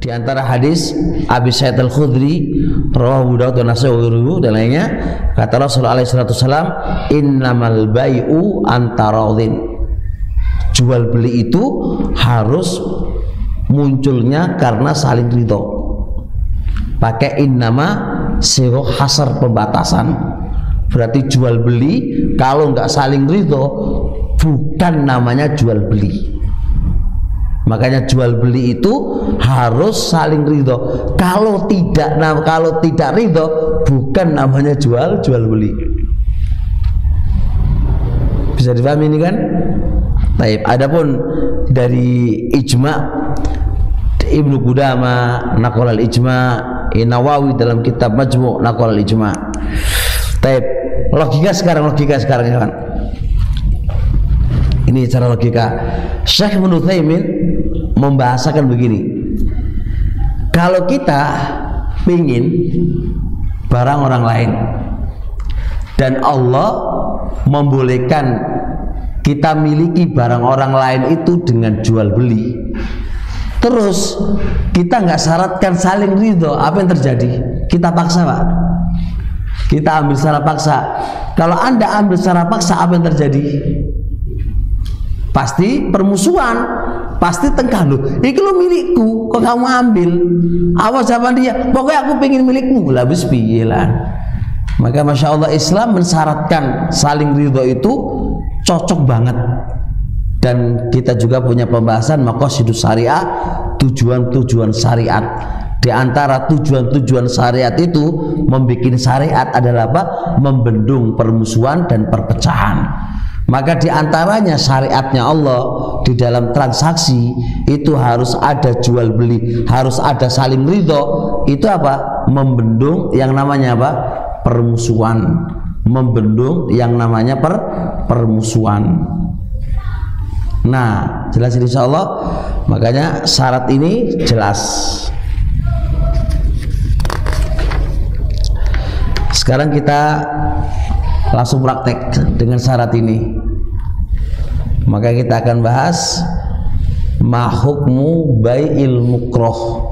Di antara hadis Abi Sa'id Al-Khudri, rawahu Daud dan Nasa'i dan lainnya, kata Rasulullah alaihi salatu wasallam, innamal bai'u antaradhin. Jual beli itu harus munculnya karena saling ridho. Pakai innama siroh hasar, pembatasan. Berarti jual beli kalau nggak saling ridho bukan namanya jual beli. Makanya jual beli itu harus saling ridho. Kalau tidak ridho bukan namanya jual beli. Bisa dipahami ini kan? Taib. Adapun dari ijma, Ibnu Qudamah naqal al-ijma, Nawawi dalam kitab Majmu' naqal al-ijma. Taib. Logika sekarang kan. Ini cara logika. Syekh Ibnu Utsaimin membahasakan begini. Kalau kita ingin barang orang lain dan Allah membolehkan kita miliki barang orang lain itu dengan jual beli, terus kita nggak syaratkan saling ridho, apa yang terjadi? Kita paksa, Pak. Kita ambil secara paksa. Kalau Anda ambil secara paksa, apa yang terjadi? Pasti permusuhan, pasti tengkar. Loh, ini lo milikku, kok kamu ambil? Awas sama dia, pokoknya aku pengen milikmu. Lah bis piye lah. Maka Masya Allah, Islam mensyaratkan saling ridho itu cocok banget. Dan kita juga punya pembahasan maqasidus syariah, tujuan-tujuan syariat. Di antara tujuan-tujuan syariat itu, membuat syariat adalah apa? Membendung permusuhan dan perpecahan. Maka di antaranya syariatnya Allah di dalam transaksi itu harus ada jual beli, harus ada saling ridho. Itu apa? Membendung yang namanya apa? Permusuhan. Membendung yang namanya permusuhan. Nah, jelas insya Allah. Makanya syarat ini jelas. Sekarang kita langsung praktek dengan syarat ini. Maka kita akan bahas ma hukmu bai'il mukroh.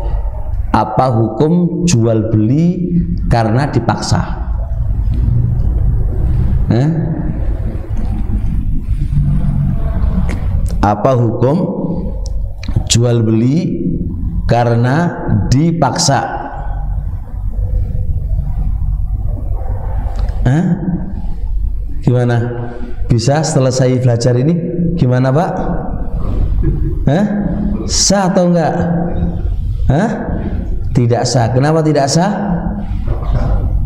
Apa hukum jual beli karena dipaksa? Apa hukum jual beli karena dipaksa? Gimana? Bisa setelah saya belajar ini? Gimana Pak? Sah atau enggak? Tidak sah. Kenapa tidak sah?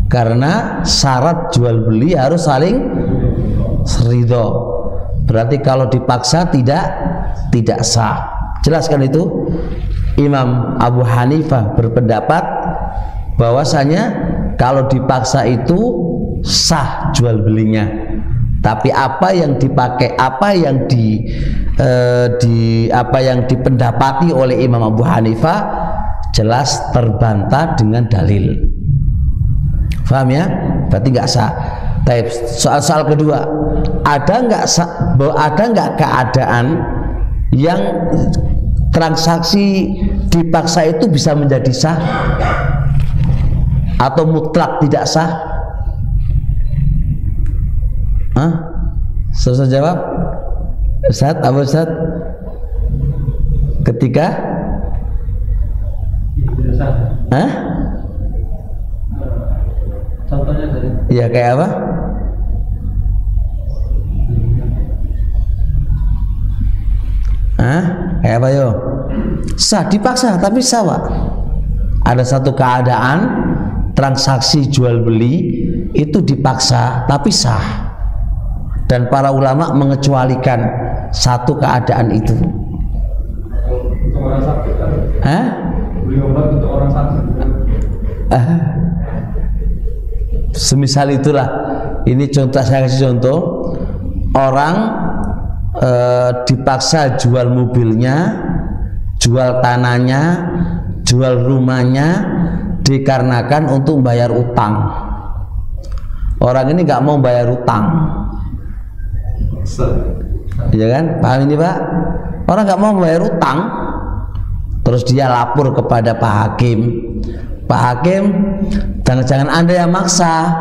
Karena syarat jual beli harus saling ridho. Berarti kalau dipaksa tidak sah. Jelaskan itu. Imam Abu Hanifah berpendapat bahwasanya kalau dipaksa itu sah jual belinya, tapi apa yang dipakai, apa yang dipendapati oleh Imam Abu Hanifah jelas terbantah dengan dalil. Paham ya? Berarti nggak sah. Tapi soal kedua, ada nggak keadaan yang transaksi dipaksa itu bisa menjadi sah atau mutlak tidak sah? Susah jawab, Ustaz, apa Ustaz? Ketika contohnya dari ya kayak apa? Kayak apa yo? Sah, dipaksa tapi sah Pak. Ada satu keadaan transaksi jual beli itu dipaksa tapi sah. Dan para ulama mengecualikan satu keadaan itu. untuk orang sakit kan? Beli obat untuk orang sakit. Semisal itulah. Ini contoh, saya kasih contoh. Orang dipaksa jual mobilnya, jual tanahnya, jual rumahnya dikarenakan untuk bayar utang. Orang ini nggak mau bayar utang. Iya kan? Paham ini Pak? Orang nggak mau bayar utang, Terus dia lapor kepada Pak Hakim. Pak Hakim, jangan-jangan Anda yang maksa.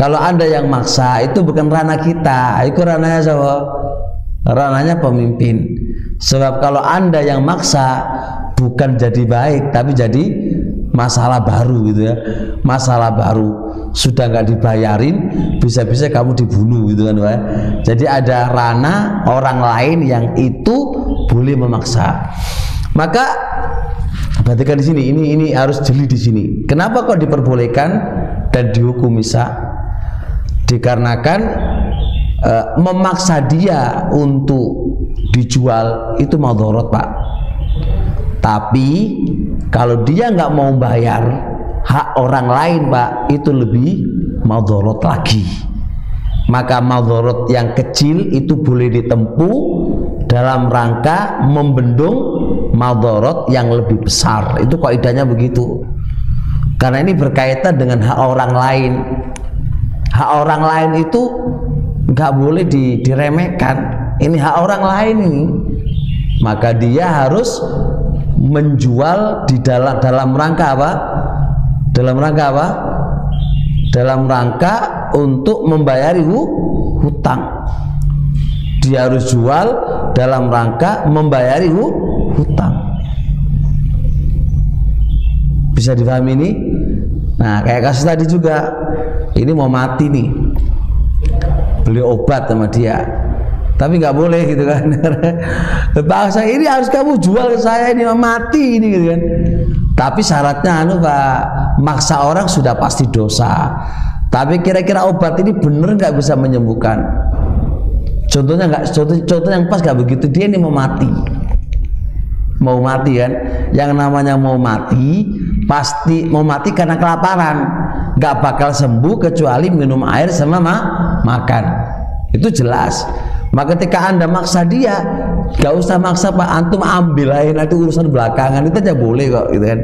Kalau Anda yang maksa, itu bukan ranah kita, itu ranahnya siapa? Ranahnya pemimpin. Sebab kalau Anda yang maksa, bukan jadi baik, tapi jadi masalah baru gitu ya. Masalah baru, sudah nggak dibayarin, bisa-bisa kamu dibunuh gitu kan, Pak. Jadi ada ranah orang lain yang itu boleh memaksa. Maka perhatikan di sini, ini harus jeli di sini. Kenapa kok diperbolehkan dan dihukum misa? Dikarenakan memaksa dia untuk dijual itu madharat, Pak. Tapi kalau dia nggak mau bayar hak orang lain, Pak, itu lebih madharat lagi. Maka madharat yang kecil itu boleh ditempuh dalam rangka membendung madharat yang lebih besar. Itu kaidahnya begitu. Karena ini berkaitan dengan hak orang lain. Hak orang lain itu nggak boleh diremehkan. Ini hak orang lain ini. Maka dia harus menjual di dalam rangka apa? Dalam rangka apa? Dalam rangka untuk membayari hutang. Dia harus jual dalam rangka membayari hutang. Bisa dipahami ini? Nah, kayak kasus tadi juga, ini mau mati nih, beli obat sama dia, tapi nggak boleh gitu kan. Bangsa ini harus kamu jual ke saya, ini mau mati ini gitu kan. Tapi syaratnya Pak, maksa orang sudah pasti dosa. Tapi kira-kira obat ini bener nggak bisa menyembuhkan? Contohnya contoh yang pas nggak begitu, dia ini mau mati kan. Yang namanya mau mati pasti mau mati karena kelaparan, nggak bakal sembuh kecuali minum air sama makan, itu jelas. Maka ketika Anda maksa dia, nggak usah maksa, Pak, antum ambil aja, nanti urusan belakangan, itu aja boleh kok gitu kan.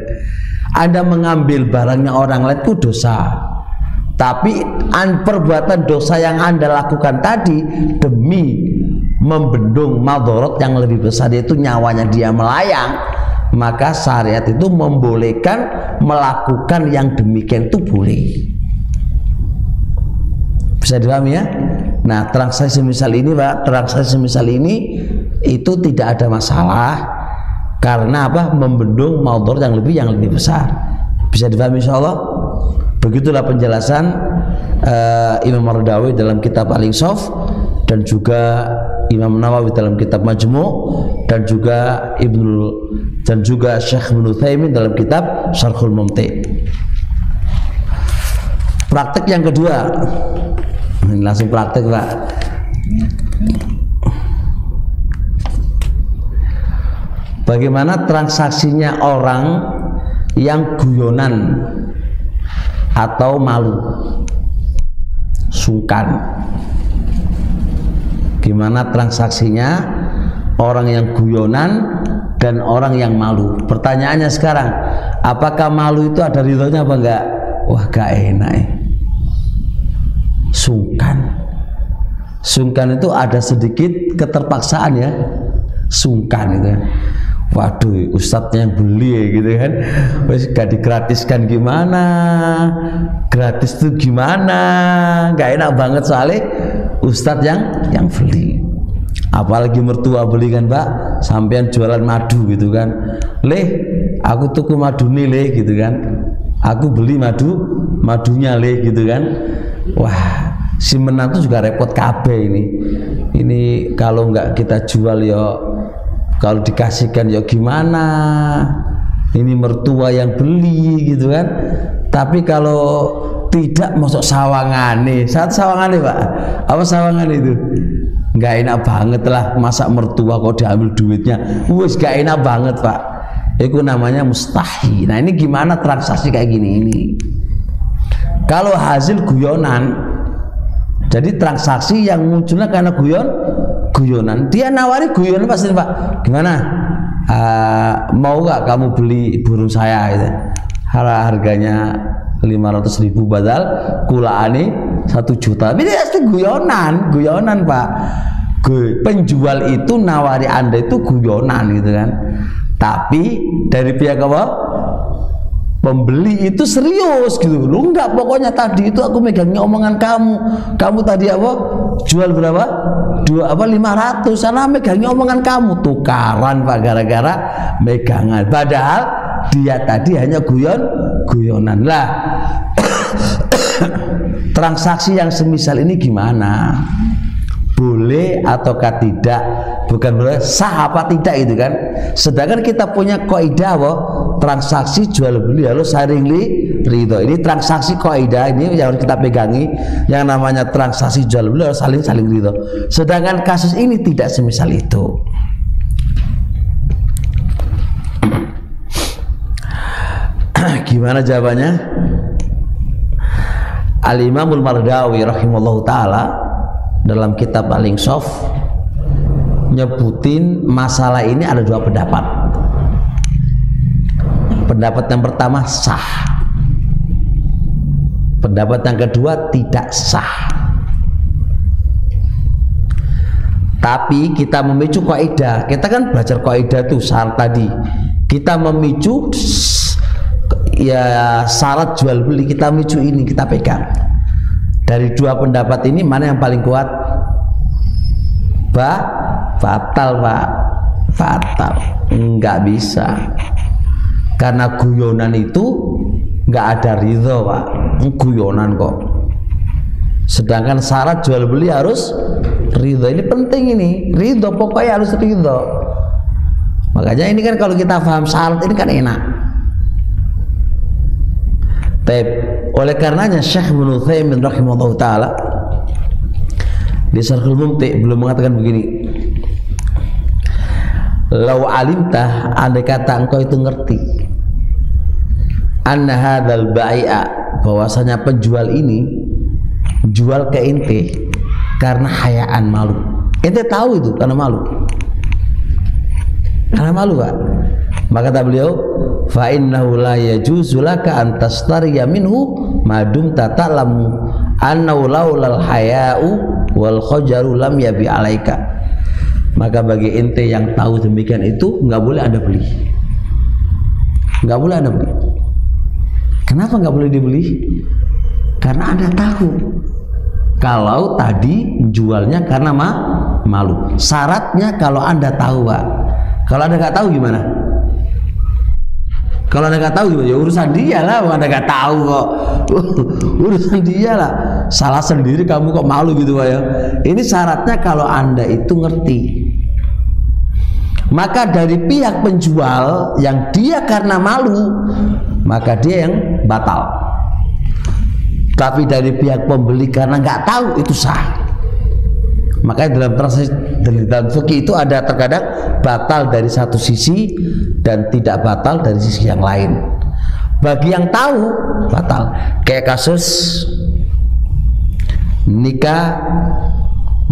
Anda mengambil barangnya orang lain itu dosa. Tapi perbuatan dosa yang Anda lakukan tadi demi membendung madharat yang lebih besar, yaitu nyawanya dia melayang, maka syariat itu membolehkan melakukan yang demikian itu boleh. Bisa dipahami ya? Nah, transaksi semisal ini, Pak, transaksi semisal ini itu tidak ada masalah karena apa? Membendung madharat yang lebih besar. Bisa dipahami insyaallah? Begitulah penjelasan Imam Mardawi dalam kitab Al-Insaf, dan juga Imam Nawawi dalam kitab Majmu', dan juga Syekh Ibnu Utsaimin dalam kitab Syarhul Mumti'. Praktek yang kedua, ini langsung praktek, Pak. Bagaimana transaksinya orang yang guyonan atau malu, sungkan? Gimana transaksinya orang yang guyonan dan orang yang malu? Pertanyaannya sekarang, apakah malu itu ada ridhonya apa enggak? Wah, gak enak ya. Sungkan itu ada sedikit keterpaksaan ya. Sungkan itu, waduh, ustadznya yang beli ya, gitu kan. Wes gak digratiskan gimana? Gratis tuh gimana? Gak enak banget soalnya ustadz yang beli. Apalagi mertua beli kan, Pak, sampean jualan madu gitu kan. Leh, aku tuku madu nih, leh, gitu kan. Aku beli madunya, leh, gitu kan. Wah, si menantu juga repot kabeh ini. Ini kalau nggak kita jual ya, kalau dikasihkan ya gimana? Ini mertua yang beli gitu kan. Tapi kalau tidak, masuk sawangane. Saat sawangane, Pak, apa sawangane itu? Nggak enak banget lah, masa mertua kok diambil duitnya. Wes nggak enak banget, Pak. Itu namanya mustahil. Nah, ini gimana transaksi kayak gini ini? Kalau hasil guyonan, jadi transaksi yang munculnya karena guyonan, dia nawari guyonan pasti, Pak. Gimana? Mau gak kamu beli burung saya? Gitu. Harganya 500.000 badal kulaane 1 juta. Ini pasti guyonan, Pak. Penjual itu nawari Anda itu guyonan gitu kan. Tapi dari pihak apa? Pembeli itu serius gitu. Lu enggak, pokoknya tadi itu aku megangnya omongan kamu. Kamu tadi apa? Jual berapa? 500. Sana megangnya omongan kamu. Tukaran Pak gara-gara megangan. Padahal dia tadi hanya guyonan lah. Transaksi yang semisal ini gimana? Boleh ataukah tidak? Bukan boleh, sah apa tidak itu kan? Sedangkan kita punya kaidah apa? Transaksi jual beli harus saling ridho. Ini transaksi kaidah ini yang harus kita pegangi. Yang namanya transaksi jual beli harus saling ridho. Sedangkan kasus ini tidak semisal itu. Gimana jawabannya? Al-Imamul Mardawi rahimahullahu ta'ala dalam kitab Al-Insaf nyebutin masalah ini ada dua pendapat. Pendapat yang pertama sah, pendapat yang kedua tidak sah. Tapi kita memicu kaidah. Kita kan belajar kaidah tuh syarat tadi. Kita memicu ya syarat jual beli, kita micu ini, kita pegang. Dari dua pendapat ini mana yang paling kuat? Batal Pak, batal. Enggak bisa. Karena guyonan itu enggak ada ridho Pak. Guyonan kok. Sedangkan syarat jual beli harus ridho. Ini penting ini, ridho, pokoknya harus ridho. Makanya ini kan kalau kita paham syarat ini kan enak. Oleh karenanya Syekh Ibnu Utsaimin rahimahullah ta'ala di Syarhul Mumti' belum mengatakan begini, lau alimtah, andai kata engkau itu ngerti, anna hadzal bai'a, bahwasanya penjual ini jual ke ente karena hayaan, malu. Ente tahu itu karena malu. Karena malu Pak. Maka kata beliau, fa innahu la yajuzu laka an tastariya minhu madum tata'lamu annahu laulal haya'u wal khajaru lam yabi alaika. Maka bagi ente yang tahu demikian itu enggak boleh Anda beli. Enggak boleh Anda beli. Kenapa enggak boleh dibeli? Karena Anda tahu kalau tadi jualnya karena malu. Syaratnya kalau Anda tahu Pak. Kalau Anda nggak tahu gimana? Kalau Anda nggak tahu gimana? Ya urusan dia lah. Anda nggak tahu kok. Urusan dia lah. Salah sendiri kamu kok malu gitu Pak ya. Ini syaratnya kalau Anda itu ngerti. Maka dari pihak penjual yang dia karena malu, maka dia yang batal. Tapi dari pihak pembeli karena nggak tahu, itu sah. Makanya dalam transaksi dalam fikih itu ada terkadang batal dari satu sisi dan tidak batal dari sisi yang lain. Bagi yang tahu batal. Kayak kasus nikah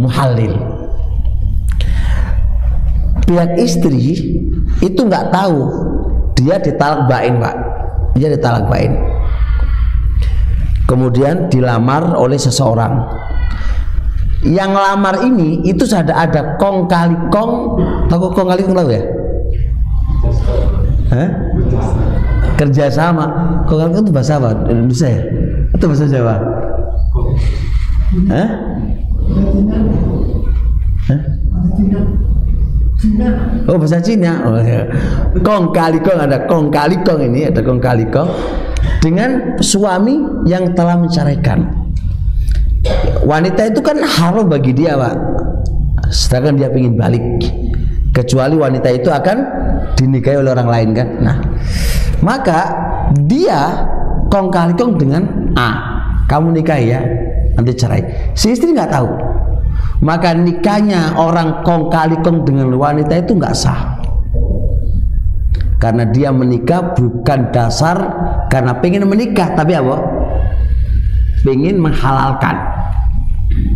muhalil. Pihak istri itu nggak tahu dia ditalak bain Pak. Dia ditalak bain. Kemudian dilamar oleh seseorang. Yang lamar ini itu sudah ada kong kali kong. Tahu kong kali kong tahu ya? Hah? Kerjasama. Kong kali kong itu bahasa apa? Indonesia ya? Atau bahasa Jawa? Hah? Hah? Oh bahasa Cina. Oh, ya. Kong kali kong, ada kong kali kong ini, ada kong kali kong dengan suami yang telah menceraikan. Wanita itu kan haram bagi dia Pak, sedangkan dia ingin balik, kecuali wanita itu akan dinikahi oleh orang lain kan. Nah, maka dia kong kali kong dengan A, kamu nikahi ya, nanti cerai. Si istri nggak tahu, maka nikahnya orang kong kali kong dengan wanita itu nggak sah, karena dia menikah bukan dasar karena pengen menikah, tapi apa? Pengen menghalalkan.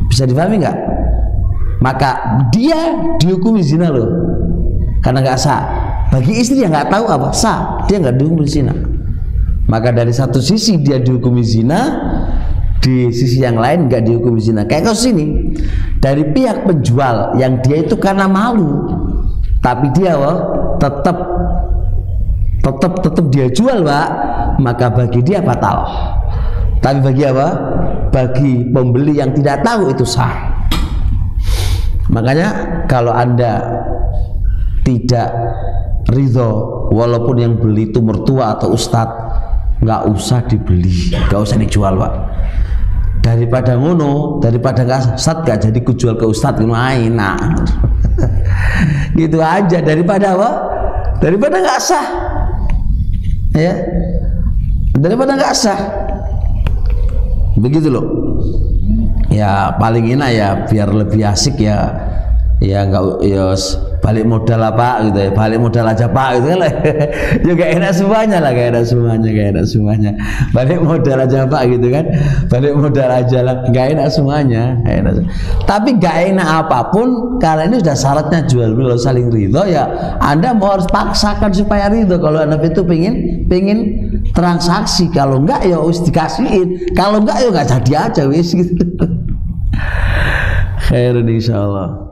Bisa dipahami nggak? Maka dia dihukumi zina loh, karena nggak sah. Bagi istri yang nggak tahu apa sah, dia nggak dihukumi zina. Maka dari satu sisi dia dihukumi zina, di sisi yang lain nggak dihukumi zina. Kayak kasus ini dari pihak penjual yang dia itu karena malu, tapi dia tetap tetap dia jual Pak, maka bagi dia batal. Tapi bagi apa? Bagi pembeli yang tidak tahu itu sah. Makanya kalau Anda tidak ridho walaupun yang beli itu mertua atau ustadz, nggak usah dibeli, nggak usah dijual Pak. Daripada ngono, daripada nggak ustadz gak jadi kujual ke ustadz main, nah gitu aja, daripada apa? Daripada nggak sah, ya, daripada nggak sah, begitu loh. Ya paling enak ya biar lebih asik ya, ya nggak ya balik modal apa gitu ya, balik modal aja Pak gitu kan. Juga enak semuanya lah, kayak enak semuanya, balik modal aja Pak gitu kan, balik modal aja lah, nggak enak semuanya, enak. Tapi nggak enak apapun karena ini sudah syaratnya jual beli saling ridho, ya Anda mau harus paksakan supaya ridho. Kalau Anda itu pengen transaksi, kalau enggak ya harus dikasihin, kalau enggak ya nggak jadi aja wis gitu. Khair insyaallah.